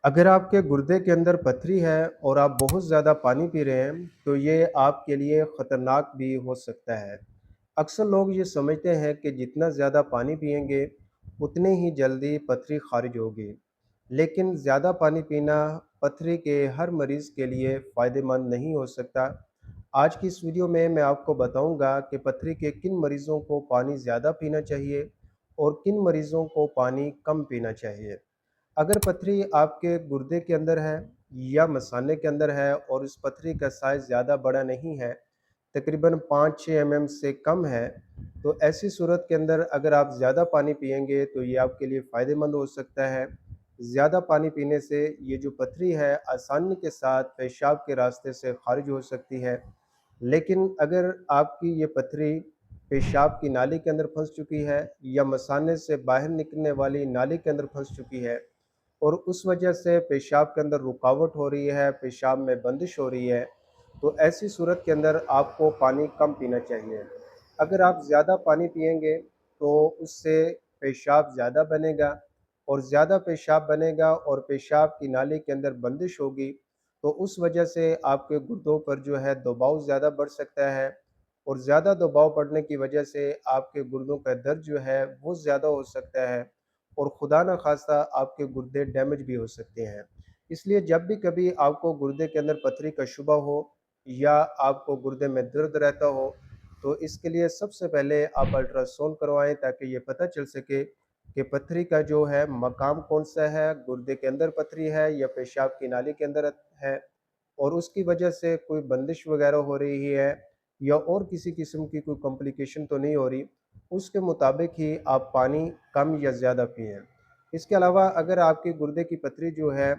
अगर आपके गुर्दे के अंदर पथरी है और आप बहुत ज़्यादा पानी पी रहे हैं, तो ये आपके लिए ख़तरनाक भी हो सकता है। अक्सर लोग ये समझते हैं कि जितना ज़्यादा पानी पिएंगे, उतनी ही जल्दी पथरी खारिज होगी। लेकिन ज़्यादा पानी पीना पथरी के हर मरीज़ के लिए फ़ायदेमंद नहीं हो सकता। आज की इस वीडियो में मैं आपको बताऊंगा कि पथरी के किन मरीज़ों को पानी ज़्यादा पीना चाहिए और किन मरीज़ों को पानी कम पीना चाहिए। अगर पथरी आपके गुर्दे के अंदर है या मसाने के अंदर है और उस पथरी का साइज़ ज़्यादा बड़ा नहीं है, तकरीबन 5-6 एमएम से कम है, तो ऐसी सूरत के अंदर अगर आप ज़्यादा पानी पिएंगे तो ये आपके लिए फ़ायदेमंद हो सकता है। ज़्यादा पानी पीने से ये जो पथरी है आसानी के साथ पेशाब के रास्ते से खारिज हो सकती है। लेकिन अगर आपकी ये पथरी पेशाब की नाली के अंदर फंस चुकी है या मसाने से बाहर निकलने वाली नाली के अंदर फंस चुकी है और उस वजह से पेशाब के अंदर रुकावट हो रही है, पेशाब में बंदिश हो रही है, तो ऐसी सूरत के अंदर आपको पानी कम पीना चाहिए। अगर आप ज़्यादा पानी पिएंगे तो उससे पेशाब ज़्यादा बनेगा और ज़्यादा पेशाब बनेगा और पेशाब की नाली के अंदर बंदिश होगी, तो उस वजह से आपके गुर्दों पर जो है दबाव ज़्यादा बढ़ सकता है और ज़्यादा दबाव बढ़ने की वजह से आपके गुर्दों का दर्द जो है वो ज़्यादा हो सकता है और खुदा न खास्ता आपके गुर्दे डैमेज भी हो सकते हैं। इसलिए जब भी कभी आपको गुर्दे के अंदर पथरी का शुबा हो या आपको गुर्दे में दर्द रहता हो, तो इसके लिए सबसे पहले आप अल्ट्रासाउंड करवाएं ताकि ये पता चल सके कि पथरी का जो है मकाम कौन सा है, गुर्दे के अंदर पथरी है या पेशाब की नाली के अंदर है और उसकी वजह से कोई बंदिश वगैरह हो रही है या और किसी किस्म की कोई कॉम्प्लिकेशन तो नहीं हो रही, उसके मुताबिक ही आप पानी कम या ज़्यादा पिएँ। इसके अलावा अगर आपके गुर्दे की पथरी जो है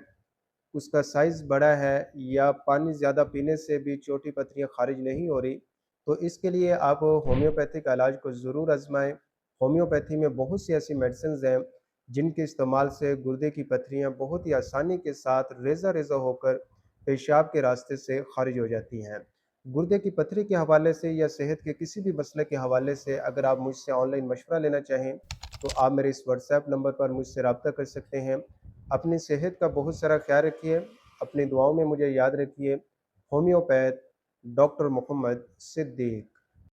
उसका साइज़ बड़ा है या पानी ज़्यादा पीने से भी छोटी पथरियाँ खारिज नहीं हो रही, तो इसके लिए आप होम्योपैथिक इलाज को ज़रूर आज़माएँ। होम्योपैथी में बहुत सी ऐसी मेडिसिन्स हैं जिनके इस्तेमाल से गुर्दे की पथरियाँ बहुत ही आसानी के साथ रेज़ा-रेज़ा होकर पेशाब के रास्ते से खारिज हो जाती हैं। गुर्दे की पथरी के हवाले से या सेहत के किसी भी मसले के हवाले से अगर आप मुझसे ऑनलाइन मशवरा लेना चाहें, तो आप मेरे इस व्हाट्सएप नंबर पर मुझसे रब्ता कर सकते हैं। अपनी सेहत का बहुत सारा ख्याल रखिए, अपनी दुआओं में मुझे याद रखिए। Homeopath doctor Mohammad Siddique.